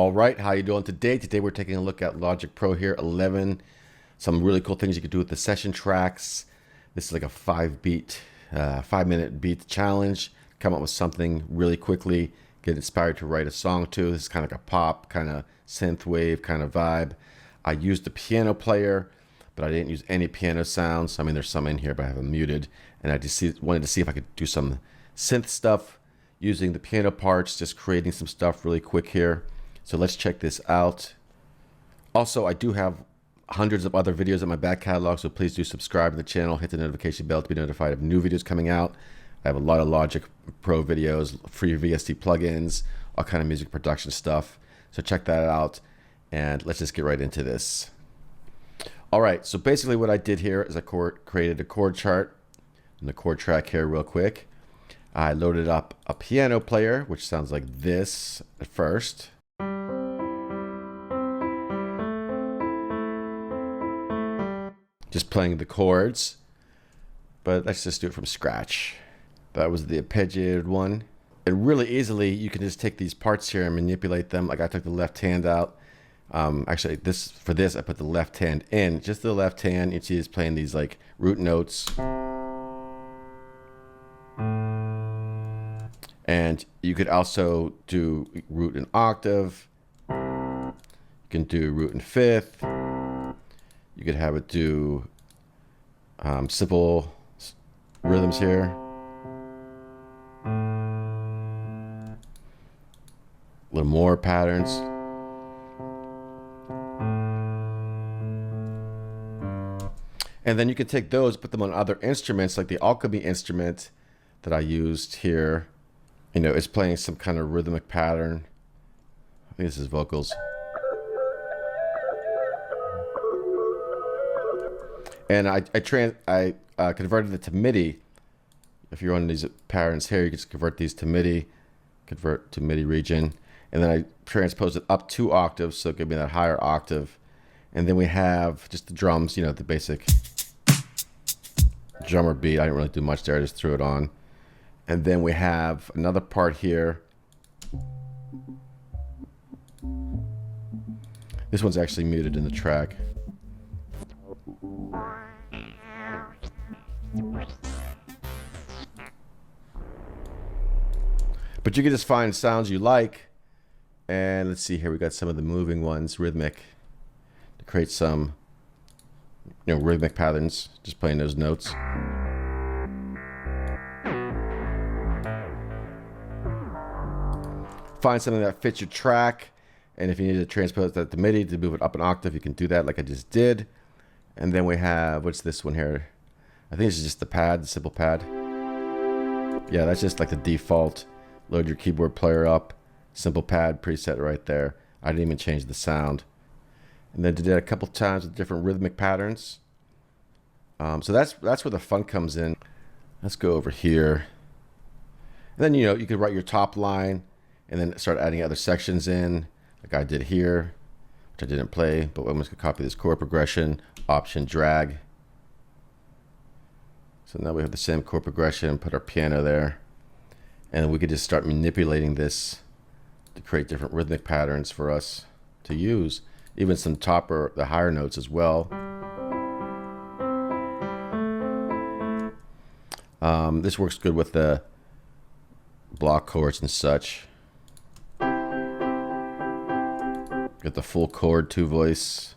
All right, how you doing today? Today we're taking a look at Logic Pro here 11. Some really cool things you can do with the session tracks. This is like a 5-minute beat challenge. Come up with something really quickly. Get inspired to write a song to. This is kind of like a pop, kind of synth wave kind of vibe. I used the piano player, but I didn't use any piano sounds. I mean, there's some in here, but I have them muted. And I just wanted to see if I could do some synth stuff using the piano parts, just creating some stuff really quick here. So let's check this out. Also, I do have hundreds of other videos in my back catalog, so please do subscribe to the channel, hit the notification bell to be notified of new videos coming out. I have a lot of Logic Pro videos, free VST plugins, all kind of music production stuff. So check that out, and let's just get right into this. All right, so basically what I did here is I created a chord chart and the chord track here real quick. I loaded up a piano player, which sounds like this at first. Just playing the chords, but let's just do it from scratch. That was the arpeggiated one. And really easily, you can just take these parts here and manipulate them. Like I took the left hand out. Actually, for this, I put the left hand in. Just the left hand, you see it's playing these like root notes. And you could also do root and octave. You can do root and fifth. You could have it do simple rhythms here. A little more patterns. And then you can take those, put them on other instruments, like the alchemy instrument that I used here. You know, it's playing some kind of rhythmic pattern. I think this is vocals. And I converted it to MIDI. If you're on these patterns here, you can just convert these to MIDI, convert to MIDI region. And then I transposed it up 2 octaves, so it gave me that higher octave. And then we have just the drums, you know, the basic drummer beat. I didn't really do much there, I just threw it on. And then we have another part here. This one's actually muted in the track. But you can just find sounds you like. And let's see here, we got some of the moving ones, rhythmic, to create some, you know, rhythmic patterns, just playing those notes. Find something that fits your track, and if you need to transpose that to MIDI to move it up an octave, you can do that like I just did. And then we have, what's this one here? I think this is just the pad, the simple pad. Yeah, that's just like the default. Load your keyboard player up, simple pad preset right there. I didn't even change the sound. And then did it a couple times with different rhythmic patterns. So that's where the fun comes in. Let's go over here. And then, you know, you could write your top line and then start adding other sections in, like I did here, which I didn't play, but I'm just gonna copy this chord progression, option drag. So now we have the same chord progression, put our piano there, and we could just start manipulating this to create different rhythmic patterns for us to use, even some top or the higher notes as well. This works good with the block chords and such. Get the full chord 2 voice.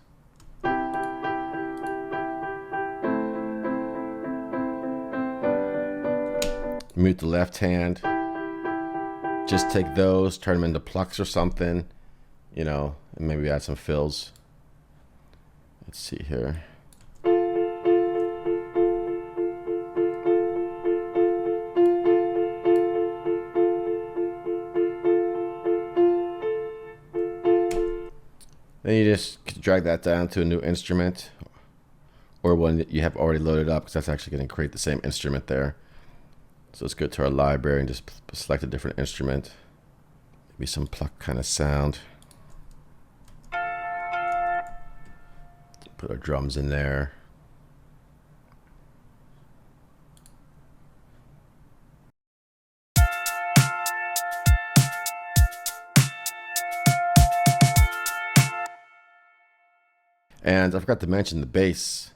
Mute the left hand. Just take those, turn them into plucks or something, you know, and maybe add some fills. Let's see here. Then you just drag that down to a new instrument or one that you have already loaded up, because that's actually going to create the same instrument there. So let's go to our library and just select a different instrument. Maybe some pluck kind of sound. Put our drums in there. And I forgot to mention the bass.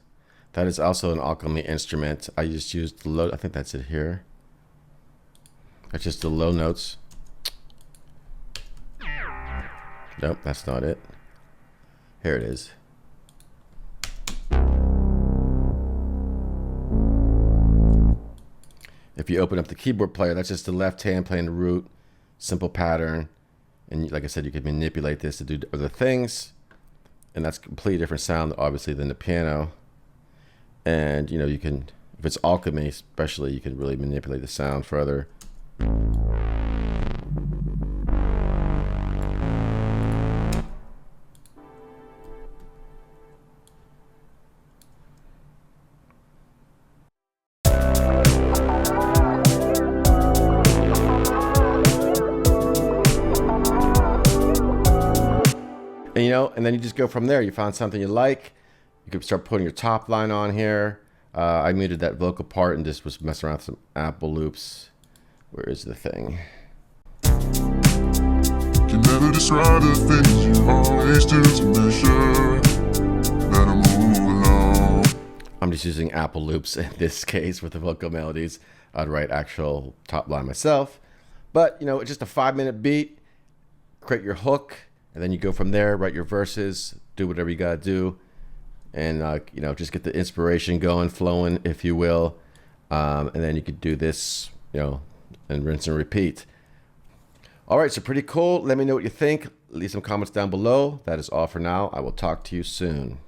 That is also an Alchemy instrument. I just used the low, I think that's it here. That's just the low notes. Nope, that's not it. Here it is. If you open up the keyboard player, that's just the left hand playing the root, simple pattern. And like I said, you can manipulate this to do other things. And that's a completely different sound, obviously, than the piano. And, you know, you can, if it's Alchemy especially, you can really manipulate the sound further. And, you know, and then you just go from there. You found something you like. You can start putting your top line on here. I muted that vocal part and just was messing around with some Apple loops. Where is the thing? Can never describe the things you always do to measure that I move along. I'm just using Apple loops in this case with the vocal melodies. I'd write actual top line myself. But, you know, it's just a 5-minute beat. Create your hook. And then you go from there, write your verses, do whatever you gotta do, and you know, just get the inspiration going, flowing, if you will. And then you could do this, you know, and rinse and repeat. All right, so pretty cool. Let me know what you think. Leave some comments down below. That is all for now. I will talk to you soon.